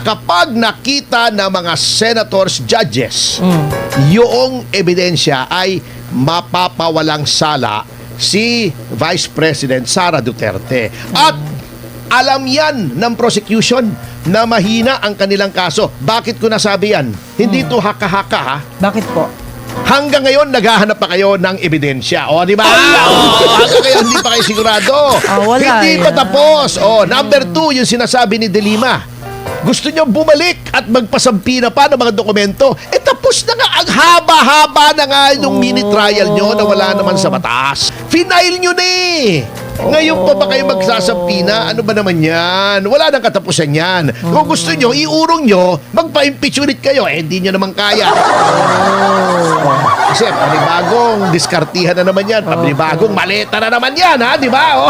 Kapag nakita ng mga senators, judges, yung ebidensya ay mapapawalang sala si Vice President Sara Duterte. At alam yan ng prosecution na mahina ang kanilang kaso. Bakit ko nasabi yan? Hindi to haka-haka, ha? Bakit po? Hanggang ngayon, naghahanap pa kayo ng ebidensya. O, di ba? Hanggang ngayon, hindi pa kayo sigurado. Wala Hindi pa tapos. Number 2, yung sinasabi ni De Lima. Gusto nyo bumalik at magpasampi na pa ng mga dokumento? Tapos na nga, ang haba-haba na nga yung mini trial nyo na wala naman sa batas. Final nyo na eh. Ngayon pa ba kayo magsasampi na? Ano ba naman yan? Wala nang katapusan yan. Kung gusto nyo, iurong nyo, magpa-impeach ulit kayo. Hindi nyo naman kaya. Kasi panibagong diskartihan na naman yan. Panibagong maleta na naman yan, ha? Di ba?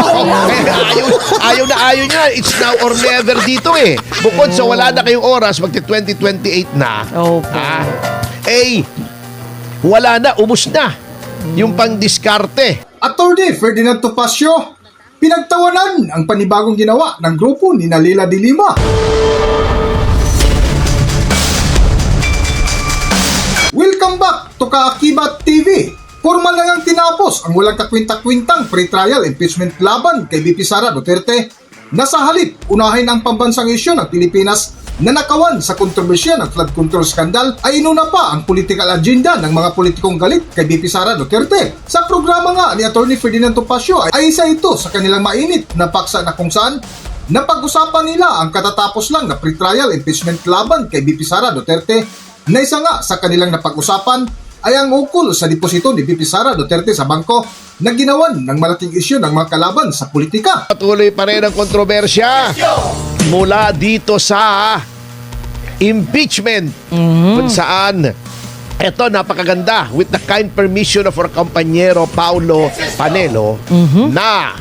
Ayaw na ayaw niya. It's now or never dito eh. Bukod sa wala na kayong oras, magti-2028 na. Wala na, ubos na. Yung pang-diskarte. Attorney Ferdinand Topacio, pinagtawanan ang panibagong ginawa ng grupo ni Leila de Lima. Welcome back to Kaakibat TV. Formal na ngang tinapos ang walang kakwinta-kwintang pre-trial impeachment laban kay VP Sara Duterte na sa halip unahin ang pambansang isyu ng Pilipinas na nakawan sa kontrobersya ng flood control scandal ay inuna pa ang political agenda ng mga politikong galit kay VP Sara Duterte. Sa programa nga ni Atty. Ferdinand Topacio ay isa ito sa kanilang mainit na paksa na kung saan napag-usapan nila ang katatapos lang na pre-trial impeachment laban kay VP Sara Duterte na isa nga sa kanilang napag-usapan ay ang ukol sa deposito ni VP Sara Duterte sa bangko na ginawan ng malaking isyu ng mga kalaban sa politika. Patuloy pa rin ang kontrobersya mula dito sa impeachment kung saan eto napakaganda with the kind permission of our compañero Paulo Panelo na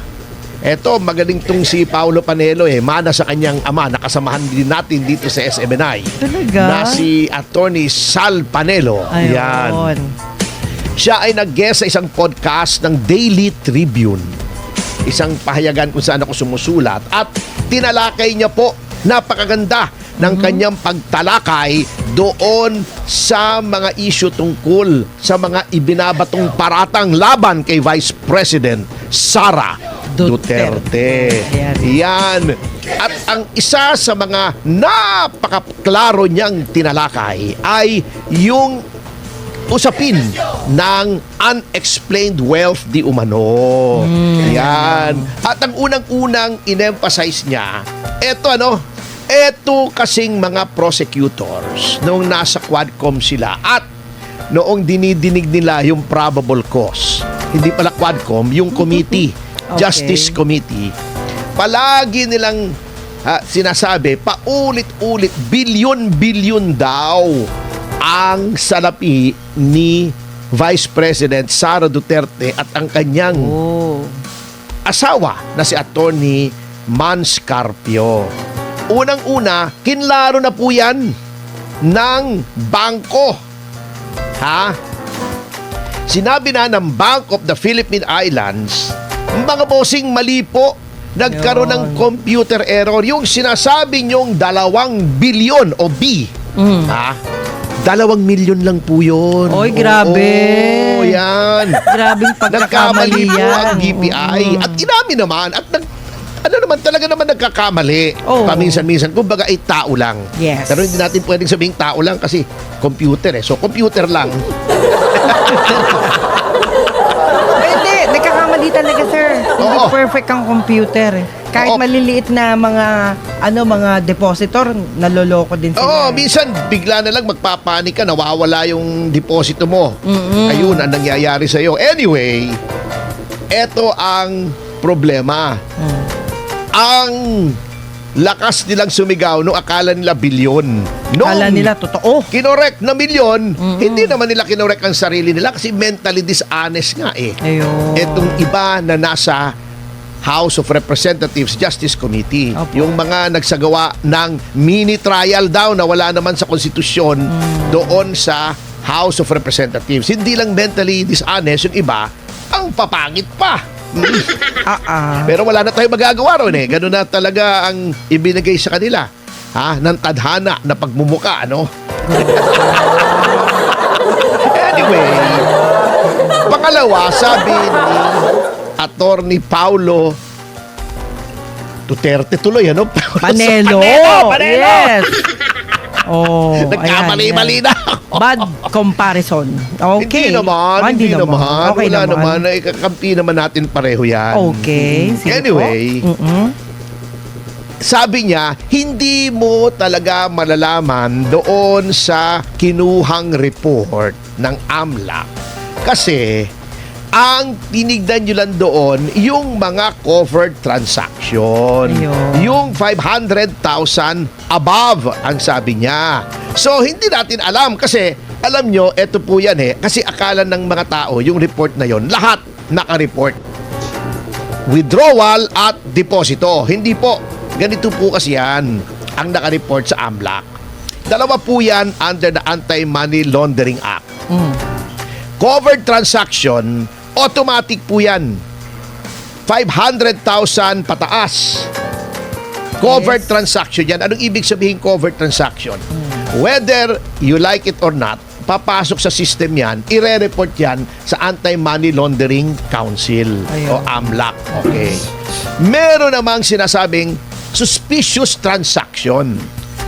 eto magaling tong si Paulo Panelo mana sa kanyang ama, nakasamahan din natin dito sa SMNI. Talaga? Na si Attorney Sal Panelo. Ayun. Yan. Siya ay nag-guest sa isang podcast ng Daily Tribune. Isang pahayagan kung saan ako sumusulat at tinalakay niya po napakaganda ng kanyang pagtalakay doon sa mga issue tungkol sa mga ibinabatong paratang laban kay Vice President Sara Duterte. Yan. At ang isa sa mga napakaklaro niyang tinalakay ay yung usapin ng unexplained wealth di umano. Yan. At ang unang-unang in-emphasize niya, eto kasing mga prosecutors noong nasa Quadcom sila at noong dinidinig nila yung probable cause. Hindi pala Quadcom, yung committee, Justice Committee. Palagi nilang sinasabi, paulit-ulit, bilyon-bilyon daw ang salapi ni Vice President Sara Duterte at ang kanyang asawa na si Attorney Mans Carpio. Unang-una, kinlaro na po yan ng bangko. Sinabi na ng Bank of the Philippine Islands, mga bossing, mali po. Nagkaroon ng computer error. Yung sinasabi nyong 2 bilyon o B. 2 milyon lang po yun. Oy, grabe. Oo, yan. Grabing pagkakamali Nagkamali po yan. ang DPI. At inamin naman, at talaga naman nagkakamali. Paminsan-minsan, kumbaga ay tao lang. Yes. Pero hindi natin pwedeng sabihing tao lang kasi computer So, computer lang. Hindi, nagkakamali talaga, sir. Hindi perfect ang computer. Kahit maliliit na mga depositor, naloloko din sila. Minsan bigla na lang magpapanik ka, nawawala yung deposito mo. Ayun ang nangyayari sa iyo. Anyway, eto ang problema. Ang lakas nilang sumigaw nung akala nila bilyon. Akala nila totoo. Kinorek na milyon, hindi naman nila kinorek ang sarili nila kasi mentally dishonest nga Ayun. Etong iba na nasa House of Representatives Justice Committee. Yung mga nagsagawa ng mini trial daw na wala naman sa konstitusyon doon sa House of Representatives. Hindi lang mentally dishonest, yung iba, ang papangit pa. Pero wala na tayong magagawa ron Ganun na talaga ang ibinigay sa kanila. ng tadhana na pagmumuka, ano? Anyway, pangalawa, sabi ni Attorney Paulo Duterte tuloy, ano? Panelo. Panelo. Yes. Oh, Nagkamali-mali ayan. na. Bad comparison. Okay. Hindi naman. Hindi naman. Okay Wala naman. naman. Kakampi naman natin pareho yan. Okay. Sige Anyway, po. sabi niya, hindi mo talaga malalaman doon sa kinuhang report ng AMLAC. Kasi, ang tinignan nyo lang doon, yung mga covered transaction. Ayun. Yung 500,000 above, ang sabi niya. So, hindi natin alam kasi, alam nyo, eto po yan kasi akala ng mga tao, yung report na yon lahat naka-report. Withdrawal at deposito. Hindi po. Ganito po kasi yan ang naka-report sa AMLAC. Dalawa po yan under the Anti-Money Laundering Act. Covered transaction, automatic po yan. 500,000 pataas. Covered transaction yan. Anong ibig sabihin covered transaction? Whether you like it or not, papasok sa system yan, ire-report yan sa Anti-Money Laundering Council o AMLAC. Okay. Meron namang sinasabing suspicious transaction.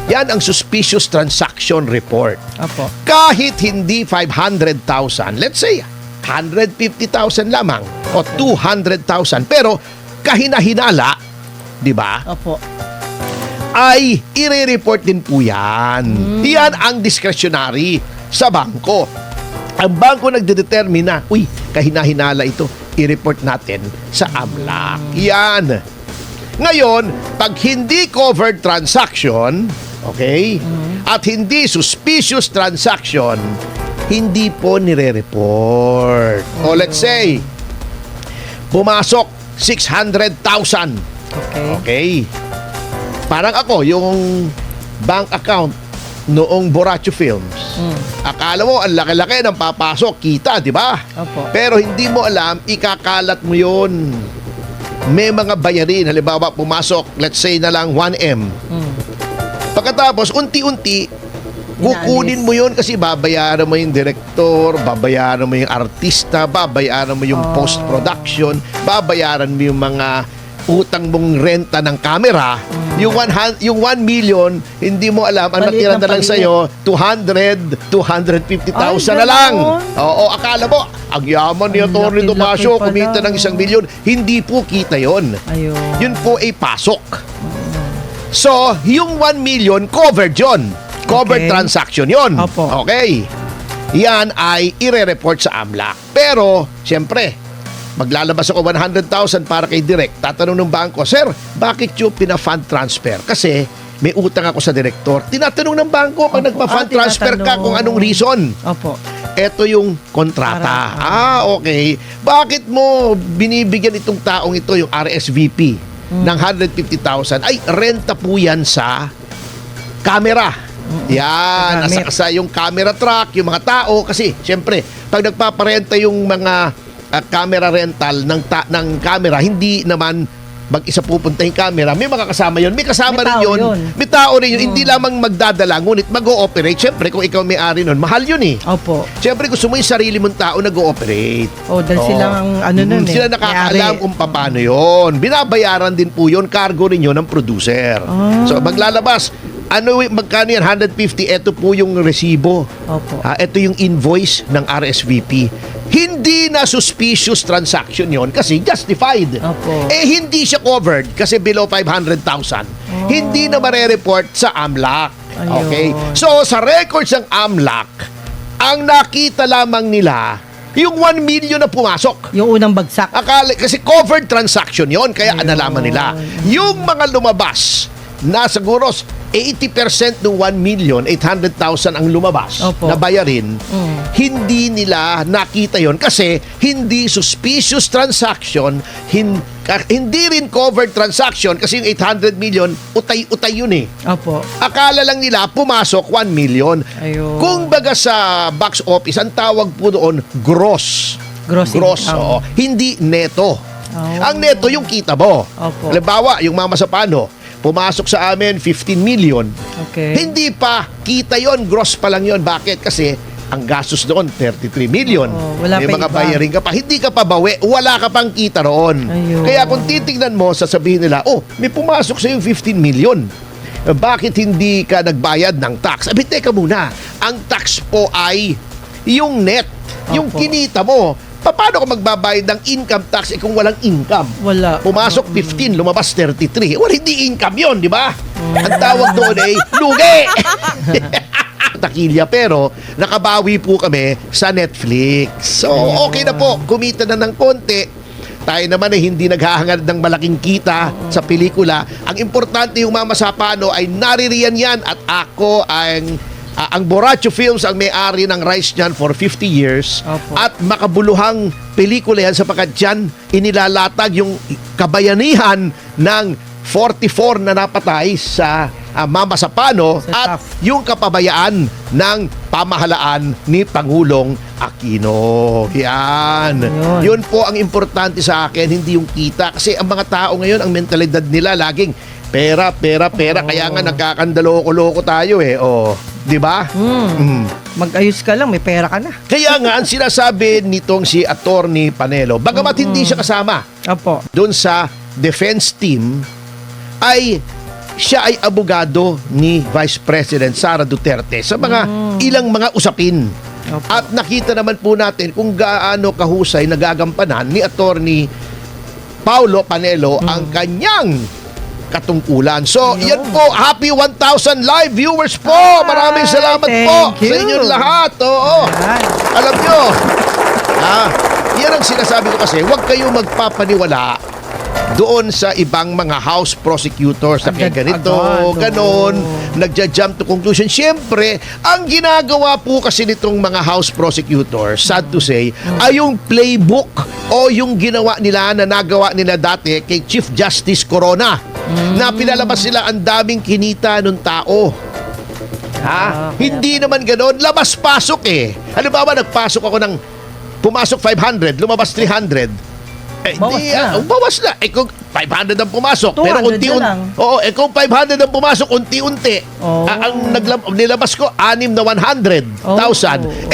Yan ang suspicious transaction report. Opo. Kahit hindi 500,000, let's say 150,000 lamang o 200,000, pero kahina-hinala, di ba? Opo. Ay i-report din po yan. Yan ang discretionary sa bangko. Ang bangko nagdedetermine na, uy, kahina-hinala ito, i-report natin sa AMLAC. Yan. Ngayon, pag hindi covered transaction, okay, at hindi suspicious transaction, hindi po nire-report. O let's say, pumasok 600,000. Okay. Okay. Parang ako, yung bank account noong Borracho Films. Akala mo, ang laki-laki ng papasok, kita, di ba? Opo. Pero hindi mo alam, ikakalat mo yun. May mga bayarin, halimbawa pumasok, let's say na lang 1M. Pagkatapos, unti-unti, kukunin mo yun kasi babayaran mo yung director, babayaran mo yung artista, babayaran mo yung post-production, babayaran mo yung mga utang mong renta ng camera. Yung 1 million, hindi mo alam, ang Maliit natira ng na lang paliit. sa'yo, 250,000 na Ay, lang. ganon. Oo, akala mo, ang yaman ni Ang Atty. laki-laki Tomasio, pala. kumita ng 1 milyon. Hindi po kita yon. Ayun. Yun po ay pasok. So, yung 1 million, covered yun. Covered Okay. transaction yun. Opo. Okay. Yan ay ire-report sa AMLAC. Pero, siyempre, maglalabas ako 100,000 para kay Direk. Tatanong ng bangko, Sir, bakit yung pina-fund transfer? Kasi may utang ako sa direktor. Tinatanong ng bangko pag Opo. nagpa-fund transfer ka Tinatanong. kung anong reason. Opo. Ito yung kontrata. Okay. Bakit mo binibigyan itong taong ito, yung RSVP, ng 150,000? Ay, renta po yan sa camera. Yan, Gamit. nasa yung camera truck, yung mga tao. Kasi, siyempre, pag nagpaparenta yung mga camera rental ng camera, hindi naman mag-isa pupunta yung camera. May mga kasama yun. May kasama May rin tao yun. yun. May tao rin yun. Hindi lamang magdadala, ngunit mag-ooperate. Siyempre, kung ikaw may-ari nun, mahal yun eh. Opo. Siyempre, gusto mo yung sarili mong tao nag-ooperate. Dahil silang nun Sila nakakaalam kung paano yun. Binabayaran din po yun. Cargo rin yun ng producer. So, maglalabas. Magkano yan? 150. Ito po yung resibo. Opo. Ito yung invoice ng RSVP. Hindi na suspicious transaction yon kasi justified. Opo. Hindi siya covered kasi below 500,000. Hindi na marereport sa AMLAC. Ayun. Okay? So, sa records ng AMLAC, ang nakita lamang nila, yung 1 million na pumasok. Yung unang bagsak. Akala, kasi covered transaction yon kaya Ayun. nalaman nila. Yung mga lumabas na siguro 80% ng 1,800,000 ang lumabas Opo. na bayarin, hindi nila nakita yon kasi hindi suspicious transaction, hindi rin covered transaction kasi yung 800 million, utay-utay yun eh. Opo. Akala lang nila pumasok 1 million. Ayun. Kung baga sa box office, ang tawag po doon, gross. Gross income. oo. Hindi neto. Oh. Ang neto yung kita mo. Opo. Halimbawa, yung Mama Sapano, pumasok sa amin 15 million. Okay. Hindi pa kita yon, gross pa lang yon. Bakit? Kasi ang gastos doon 33 million. Oo, wala May pa mga iba. bayarin ka pa. Hindi ka pa bawi, wala ka pang kita roon. Ayun. Kaya kung titignan mo, sasabihin nila, oh, may pumasok sa 15 million. Bakit hindi ka nagbayad ng tax? Abi, teka muna. Ang tax po ay yung net, yung Opo. kinita mo. Paano ka magbabayad ng income tax kung walang income? Wala. Pumasok 15, lumabas 33. Well, hindi income yon, di ba? Ang tawag doon ay lugi. Takilya, pero nakabawi po kami sa Netflix. So, okay na po. Kumita na ng konti. Tayo naman ay hindi naghahangad ng malaking kita sa pelikula. Ang importante yung Mama Sapano ay naririyan yan at ako ang Borracho Films ang may-ari ng rights niyan for 50 years. Opo. At makabuluhang pelikula yan sapagkat dyan inilalatag yung kabayanihan ng 44 na napatay sa Mama Sapano Sa at TAF. yung kapabayaan ng pamahalaan ni Pangulong Aquino. Yan. Ayun. Yun po ang importante sa akin, hindi yung kita. Kasi ang mga tao ngayon, ang mentalidad nila laging pera. Kaya nga nagkakandaloko-loko tayo eh. Oh, di ba? Mm. Mag-ayos ka lang, may pera ka na. Kaya nga, ang sinasabi nitong si Attorney Panelo, bagamat hindi siya kasama Opo. doon sa defense team, ay siya ay abogado ni Vice President Sara Duterte sa mga ilang mga usapin. Opo. At nakita naman po natin kung gaano kahusay nagagampanan ni Attorney Paulo Panelo ang kanyang katungkulan. So, Yun. yan po. Happy 1,000 live viewers po. Maraming salamat po thank sa you. inyong lahat. Oo. Yan. Alam nyo, yan ang sinasabi ko kasi, huwag kayo magpapaniwala doon sa ibang mga house prosecutors na kaya ganito, Agad-agad, ganon, oo. nagja-jump to conclusion. Siyempre, ang ginagawa po kasi nitong mga house prosecutors, sad to say, ay yung playbook o yung ginawa nila na nagawa nila dati kay Chief Justice Corona na pinalabas sila ang daming kinita ng tao. Hindi naman ganon. Labas-pasok eh. Halimbawa, nagpasok ako ng pumasok 500, lumabas 300. Bawas na. Bawas na. Kung 500 ang pumasok, 200 pero na lang. Oo, kung 500 ang pumasok, unti-unti. Oo. Ang nilabas ko, 6 na 100,000. Oo.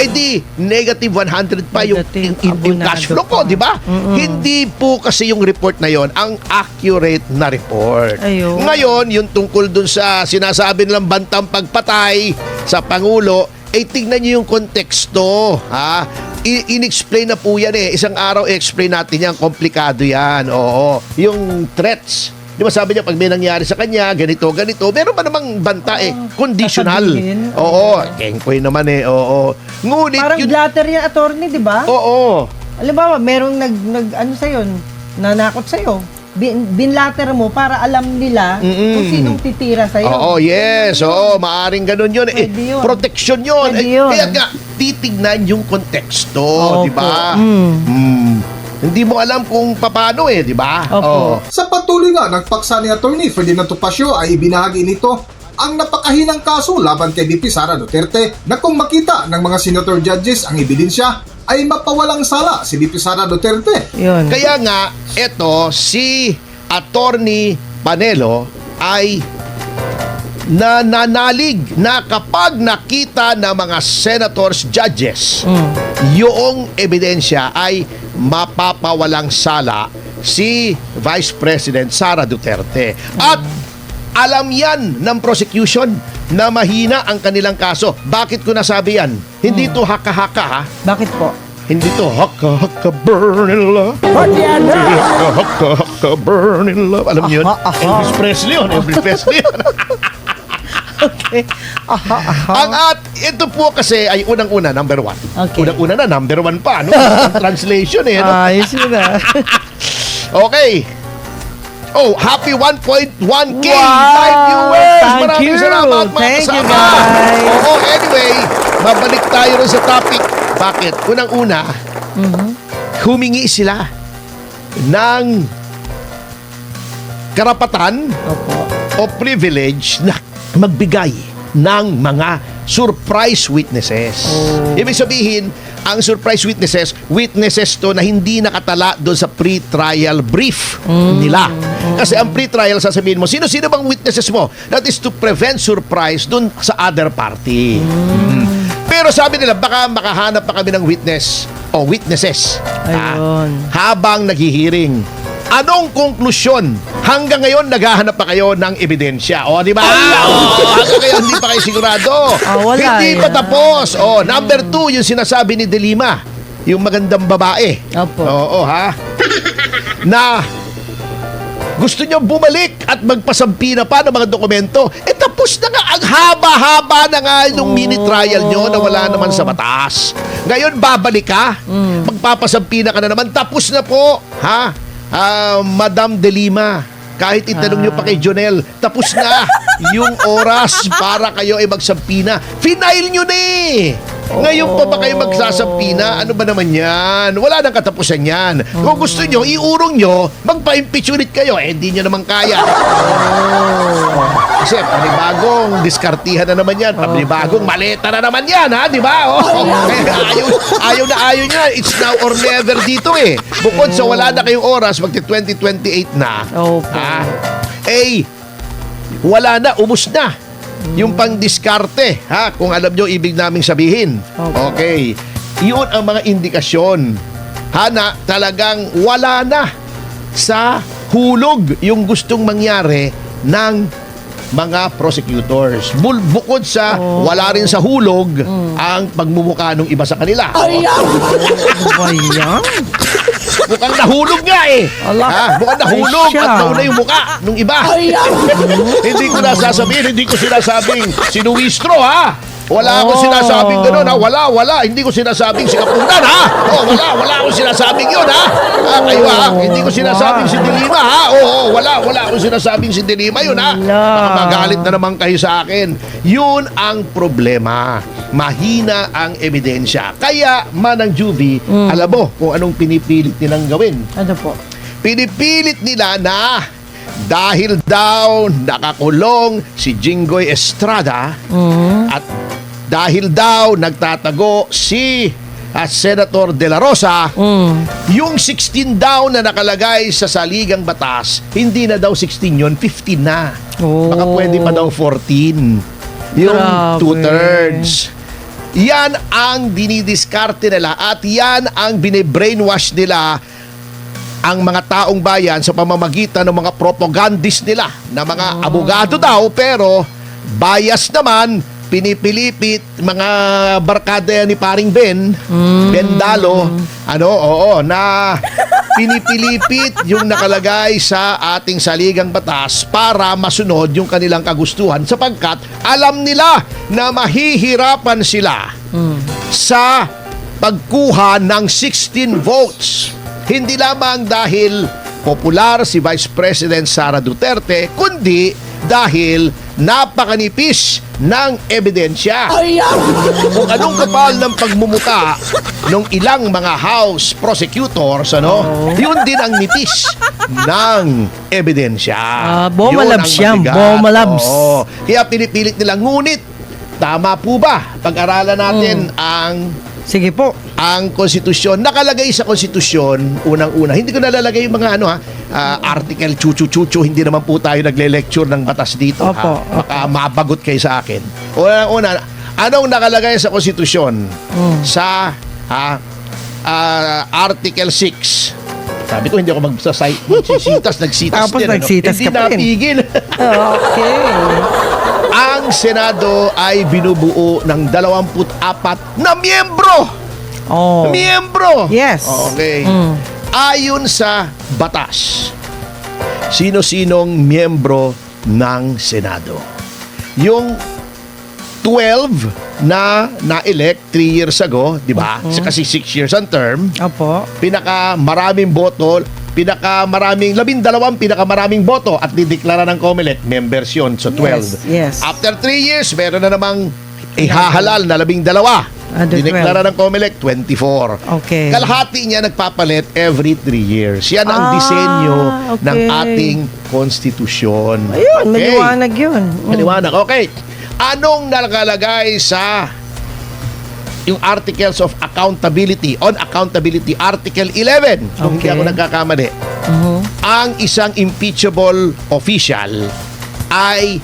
Di, negative 100 pa yung Negative, cash flow ko, abonado pa. di ba? Hindi po kasi yung report na yon ang accurate na report. Ayun. Ngayon, yung tungkol dun sa sinasabi nilang bantang pagpatay sa Pangulo, tignan niyo yung konteksto, ha? In-explain na po yan eh. Isang araw i-explain natin yan. Komplikado yan. Oo. Yung threats. Di ba sabi niya, pag may nangyari sa kanya, ganito. Meron pa namang banta eh. Conditional. sasabihin. Oo. Kengkoy naman eh. Oo. Ngunit Parang yun. blatter yan, attorney, di ba? Oo. Alam merong ano sa'yo, nanakot sa'yo. Binlatter mo para alam nila kung sinong titira sa'yo. Oo, yes. Oo, maaring ganun yun. Pwede yun. Protection yun. Pwede yun. Kaya nga, titignan yung konteksto. Opo. Di ba? Mm. Hindi mo alam kung paano eh, di ba? Opo. Oo. Sa patuloy nga ng paksa ni Atty. Ferdinand Topacio ay ibinahagi nito ang napakahinang kaso laban kay VP Sara Duterte na kung makita ng mga senator judges ang ebidensya ay mapawalang sala si VP Sara Duterte. Yun. Kaya nga, eto, si Attorney Panelo ay nananalig na kapag nakita ng mga senators, judges, yung ebidensya ay mapapawalang sala si Vice President Sara Duterte. At alam yan ng prosecution na mahina ang kanilang kaso. Bakit ko nasabi yan? Hindi to haka-haka ha. Bakit po? Hindi to haka-haka burn in love. Haka-haka burn in love. Alam niyo yun? Elvis Presley yun. Elvis Presley yun. Okay. Ang ito po kasi ay unang-una, number 1. Okay. Unang-una na, number 1 pa. No? Ang translation eh. No? Ayos yun ah. Okay. Oh, happy 1.1K Wow! live viewers! Thank Maraming you! salamat mga Thank you, kasama. guys! Oo, anyway, babalik tayo rin sa topic. Bakit? Unang-una, humingi sila ng karapatan Opo. o privilege na magbigay ng mga surprise witnesses. Ibig sabihin, ang surprise witnesses to na hindi nakatala doon sa pre-trial brief nila. Kasi ang pre-trial, sasabihin mo, sino-sino bang witnesses mo? That is to prevent surprise dun sa other party. Pero sabi nila, baka makahanap pa kami ng witness o witnesses Ayun. habang naghihiring. Anong konklusyon? Hanggang ngayon, naghahanap pa kayo ng ebidensya. O, di ba? Hanggang ngayon, hindi pa kayo sigurado. Wala Hindi eh. pa tapos. O, number 2, yung sinasabi ni De Lima. Yung magandang babae. Opo. Oo, ha? Na gusto nyo bumalik at magpasampi na pa ng mga dokumento. Tapos na nga. Ang haba-haba na nga yung mini trial nyo na wala naman sa batas. Ngayon, babalik ka. Magpapasampi na ka na naman. Tapos na po. Ha? Madam De Lima, kahit itanong nyo pa kay Jonel, tapos na yung oras para kayo ay magsampi na. Final nyo na eh. Ngayon pa ba kayo magsasampi na? Ano ba naman yan? Wala nang katapusan yan. Kung gusto nyo, iurong nyo, magpa-impeach ulit kayo. Hindi nyo naman kaya. Kasi panibagong diskartihan na naman yan. Panibagong maleta na naman yan, ha? Di ba? Ayaw niya. It's now or never dito eh. Bukod sa wala na kayong oras, magti-2028 na. Opo. Wala na, ubos na. Yung pang-diskarte, ha? Kung alam nyo, ibig naming sabihin. Okay. Iyon ang mga indikasyon. Ha, na talagang wala na sa hulog yung gustong mangyari ng mga prosecutors. Bukod sa wala rin sa hulog ang pagmumukha ng iba sa kanila. Ayan. Mukhang nahulog nga eh. Ha? Mukhang nahulog at nauna yung mukha nung iba. Hindi ko sinasabing sinuwistro, ha? Wala akong sinasabing gano'n, ha? Wala. Hindi ko sinasabing sikapunan, ha? Wala akong sinasabing yun, ha? Kayo, ha? Hindi ko sinasabing si De Lima, ha? Wala akong sinasabing si De Lima yun, ha? Baka magalit na naman kayo sa akin. Yun ang problema. Mahina ang ebidensya. Kaya, Manang Juvie, alam mo kung anong pinipilit nilang gawin. Ano po? Pinipilit nila na dahil daw nakakulong si Jinggoy Estrada at dahil daw nagtatago si Senator De La Rosa, yung 16 daw na nakalagay sa saligang batas, hindi na daw 16 yun, 15 na. Baka pwede pa daw 14. Yung Grabe. 2/3. Yan ang dinidiskarte nila at yan ang bine-brainwash nila ang mga taong bayan sa pamamagitan ng mga propagandist nila na mga abogado daw, pero bias naman, pinipilipit mga barkada ni paring Ben Dalo, na pinipilipit yung nakalagay sa ating saligang batas para masunod yung kanilang kagustuhan sapagkat alam nila na mahihirapan sila sa pagkuha ng 16 votes. Hindi lamang dahil popular si Vice President Sara Duterte, kundi dahil napakanipis ng ebidensya. Kung anong kapal ng pagmumuka ng ilang mga House prosecutors, yun din ang nipis ng ebidensya. Bomalabs yan, bomalabs. Kaya pinipilit nila. Ngunit, tama po ba? Pag-aralan natin Sige po. ang konstitusyon. Nakalagay sa konstitusyon, unang-una, hindi ko nalalagay yung mga article chuchu-chuchu, hindi naman po tayo nagle-lecture ng batas dito. Opo. Baka mabagot kayo sa akin. Unang-una, anong nakalagay sa konstitusyon? Sa article 6. Sabi ko, hindi ako nagsitas Tapos din. nagsitas Hindi ka pa rin. napigil. Okay. Ang Senado ay binubuo ng 24 na miyembro. Miyembro! Yes. Okay. Ayon sa batas, sino-sinong miyembro ng Senado? Yung 12 na na-elect 3 years ago, di ba? Kasi 6 years ang term. Opo. Pinakamaraming boto, pinakamaraming boto at dideklara ng COMELEC, members yun. So 12. Yes. After 3 years, meron na namang ihahalal na 12. Dineklara ng COMELEC, 24. Okay. Kalahati niya nagpapalit every 3 years. Yan ang disenyo okay. ng ating konstitusyon. Ayun, maliwanag yun. Maliwanag. Okay. Anong nakalagay sa yung Articles of Accountability, on Accountability, Article 11, kung hindi Okay. ako nagkakamali. ang isang impeachable official ay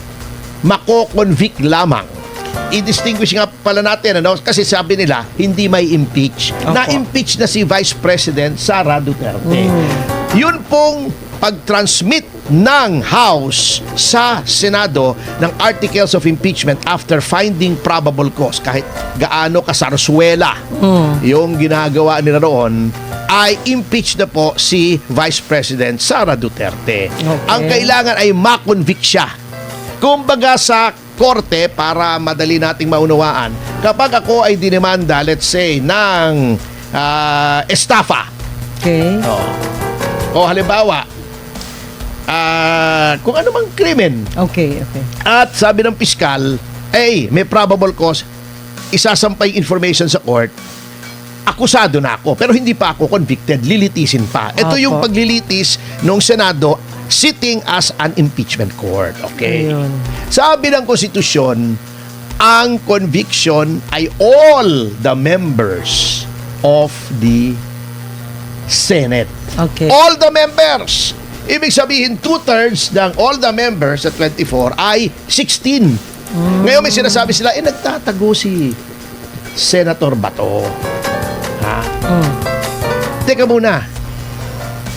mako-convict lamang. I-distinguish nga pala natin, ano? Kasi sabi nila, hindi may impeach. Opo. Na-impeach na si Vice President Sara Duterte. Yun pong pag-transmit ng House sa Senado ng Articles of Impeachment after finding probable cause, kahit gaano kasarsuela yung ginagawa nila roon, ay impeach na po si Vice President Sara Duterte. Okay. Ang kailangan ay ma-convict siya. Kumbaga sa korte, para madali nating maunawaan, kapag ako ay dinemanda, let's say, ng estafa, Okay. o halimbawa, kung ano mang krimen, Okay. at sabi ng piskal, may probable cause, isasampay information sa court, akusado na ako, pero hindi pa ako convicted, lilitisin pa. Ito Opo. yung paglilitis ng Senado sitting as an impeachment court. Okay? Ayun. Sabi ng konstitusyon, ang conviction ay all the members of the Senate. Okay. All the members. Ibig sabihin, 2/3 ng all the members sa 24 ay 16. Ngayon may sinasabi sila, nagtatago si Senator Bato. Ha? Teka muna.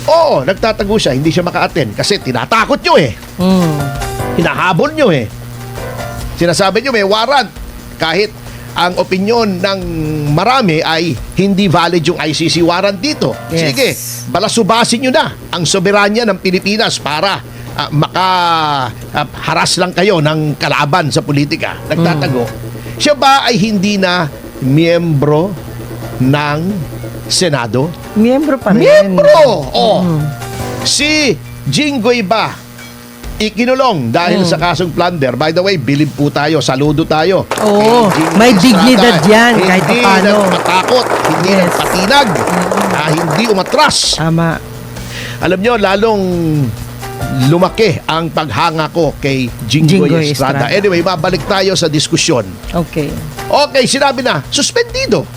Oo, nagtatago siya, hindi siya maka-attend kasi tinatakot nyo hinahabol nyo Sinasabi nyo may warrant, kahit ang opinyon ng marami ay hindi valid yung ICC warrant dito. Yes. Sige, balasubasin nyo na ang soberanya ng Pilipinas para makaharas lang kayo ng kalaban sa politika. Nagtatago. Siya ba ay hindi na miyembro ng Senado? Miyembro pa rin. Miyembro! Si Jinggoy ba ikinulong dahil sa kasong plunder? By the way, bilib po tayo, saludo tayo. Oo, Kay Jinggoy may Estrada. dignidad yan, kahit Hindi paano. nagpatakot, hindi Yes. nagpatinag, hindi umatras. Tama. Alam nyo, lalong lumaki ang paghanga ko kay Jinggoy Jinggoy Estrada. Estrada. Anyway, babalik tayo sa diskusyon. Okay. Okay, sinabi na, suspendido.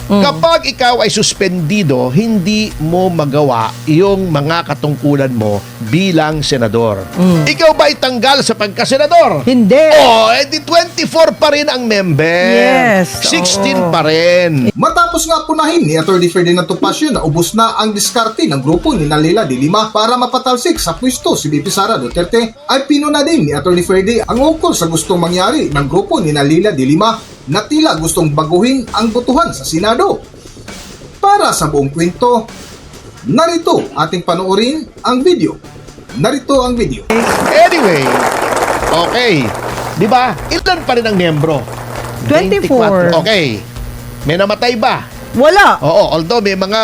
Kapag ikaw ay suspendido, hindi mo magawa yung mga katungkulan mo bilang senador. Ikaw ba ay tanggal sa pagkasenador? Hindi. Edi 24 pa rin ang member. Yes, 16 oo. pa rin. Matapos nga punahin ni Atty. Ferdinand Topacio na ubos na ang diskarte ng grupo ni Leila de Lima para mapatalsik sa pwesto si VP Sara Duterte, ay pinuna din ni Atty. Ferdy ang ukol sa gustong mangyari ng grupo ni Leila de Lima na tila gustong baguhin ang botohan sa Senado. Para sa buong kwento, narito ating panoorin ang video. Narito ang video. Anyway, okay. Di ba? Ilan pa rin ang miyembro? 24. Okay. May namatay ba? Wala. Oo, although may mga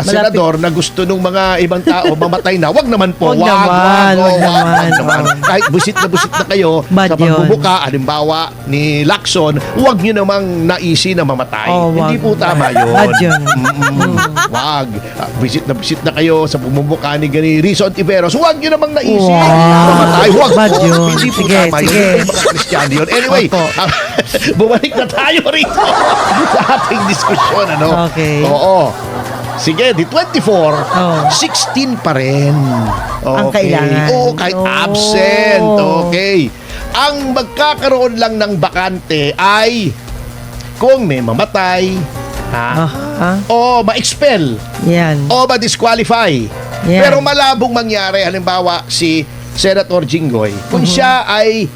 senador na gusto nung mga ibang tao mamatay na, wag naman po. Wag naman. Kahit busit na kayo Bad sa pagbubuka, halimbawa ni Lacson, wag nyo namang naisi na mamatay. Hindi wag. po tama yun. Bad yun. Wag. Busit na kayo sa pagbubuka ni Rizzo Ontiveros, wag nyo namang naisi Wow. mamatay. Wag Bad po. yun. Hindi po Sige, tama yun. sige. Hindi mga Kristiyano yun. Anyway, Opo. bumalik na tayo rito sa ating diskusyon. Ano? Okay. Oo. Sige, di 24, 16 pa rin. Ang kailangan. Oo, kahit absent. Okay. Ang magkakaroon lang ng bakante ay kung may mamatay, o ma-expel, Yan. o ma-disqualify. Yan. Pero malabong mangyari, halimbawa si Senator Jinggoy, kung siya ay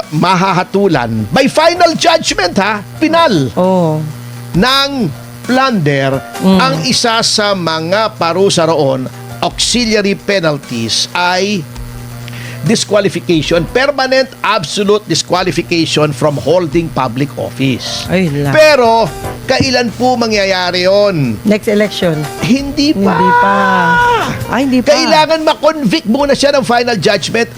mahahatulan by final judgment, pinal ng plunder, ang isa sa mga parusa roon, auxiliary penalties, ay disqualification, permanent absolute disqualification from holding public office. Ay, la. Pero kailan po mangyayari yon? Next election. Hindi pa. Hindi pa. Hindi pa. Kailangan ma-convict muna siya ng final judgment.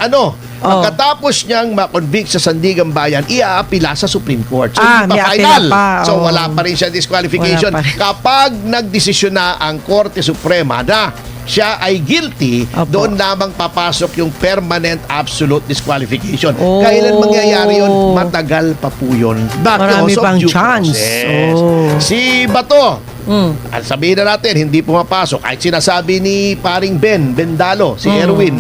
Pagkatapos niyang ma-convict sa Sandigan Bayan, iaapila sa Supreme Court. So, hindi may pa apela final. pa. So, wala pa rin siya disqualification. Wala pa rin. Kapag nagdesisyon na ang Korte Suprema na siya ay guilty, Opo. doon lamang papasok yung permanent absolute disqualification. Kailan mangyayari yun? Matagal pa po yun. Marami Because of pang due chance. process. Oh. Si Bato, At sabihin na natin, hindi pumapasok. Kahit sinasabi ni paring Bendalo, si Erwin,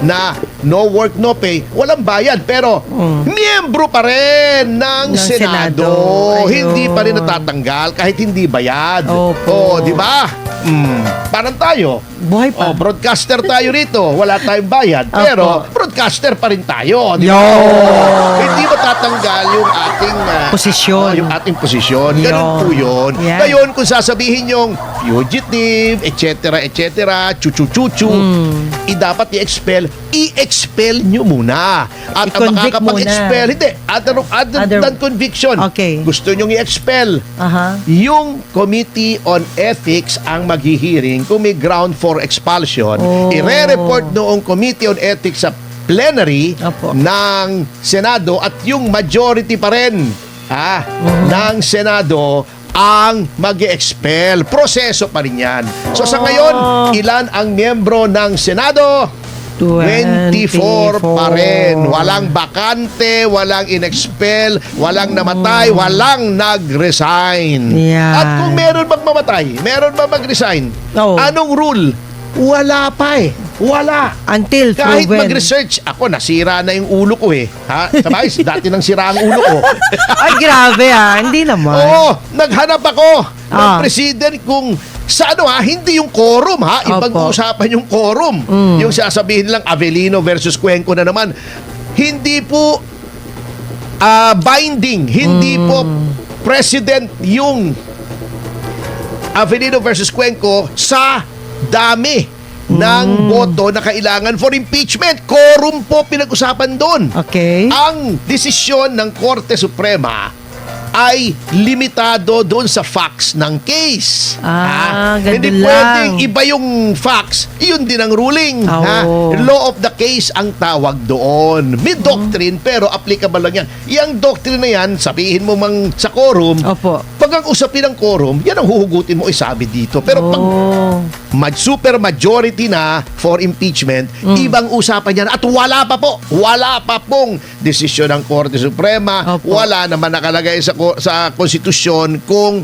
na no work, no pay, walang bayad. Pero, miyembro pa rin ng Senado. Ayun. Hindi pa rin natatanggal kahit hindi bayad. Opo. Di ba? Parang tayo. Buhay pa. Broadcaster tayo rito. Wala tayong bayad. Pero, broadcaster pa rin tayo. Di ba? Yo! Hindi matatanggal yung ating Posisyon. yung ating posisyon. Ganun Yun. po yun. Yan. Ngayon, kung sasabihin yung fugitive, etc., chuchu-chuchu, dapat i-expel nyo muna. At ang I-convict makakapag-expel, muna. hindi, other than conviction. Okay. Gusto nyong i-expel. Aha. Yung Committee on Ethics ang maghihiring kung may ground for expulsion. Oh. Ire-report noong Committee on Ethics sa plenary Opo. ng Senado at yung majority pa rin ng Senado ang mag-expel. Proseso pa rin yan. So sa ngayon, ilan ang miyembro ng Senado? 24 pa rin. Walang bakante, walang in-expel, walang namatay, walang nag-resign. Yan. At kung meron bang mamatay, meron bang mag-resign? Oo. Anong rule? Wala pa eh. Wala. Until Kahit proven. mag-research, ako nasira na yung ulo ko eh. Ha? Sabay, dati nang sira ang ulo ko. Ay, grabe Hindi naman. Oo, naghanap ako ng Ah. president kung sa hindi yung quorum ibang Opo. usapan yung quorum. Yung sasabihin lang Avellino versus Cuenco na naman. Hindi po binding, hindi po president yung Avellino versus Cuenco sa dami ng boto na kailangan for impeachment. Quorum po pinag-usapan doon. Okay. Ang desisyon ng Korte Suprema ay limitado doon sa facts ng case. Ganun Hindi lang. pwedeng iba yung facts, yun din ang ruling. Oo. Law of the case ang tawag doon. May doctrine pero applicable lang yan. Yang doctrine na yan, sabihin mo mang sa quorum, Opo. pag ang usapin ng quorum, yan ang huhugutin mo isabi dito. Pero pag super majority na for impeachment, ibang usapan yan. At wala pa pong desisyon ng Korte Suprema, Opo. wala naman nakalagay sa konstitusyon kung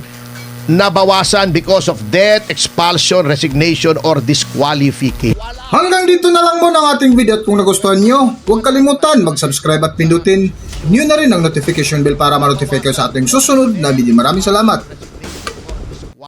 nabawasan because of death, expulsion, resignation, or disqualification. Hanggang dito na lang muna ang ating video at kung nagustuhan nyo, huwag kalimutan mag-subscribe at pindutin nyo na rin ang notification bell para ma-notify kayo sa ating susunod na video. Maraming salamat!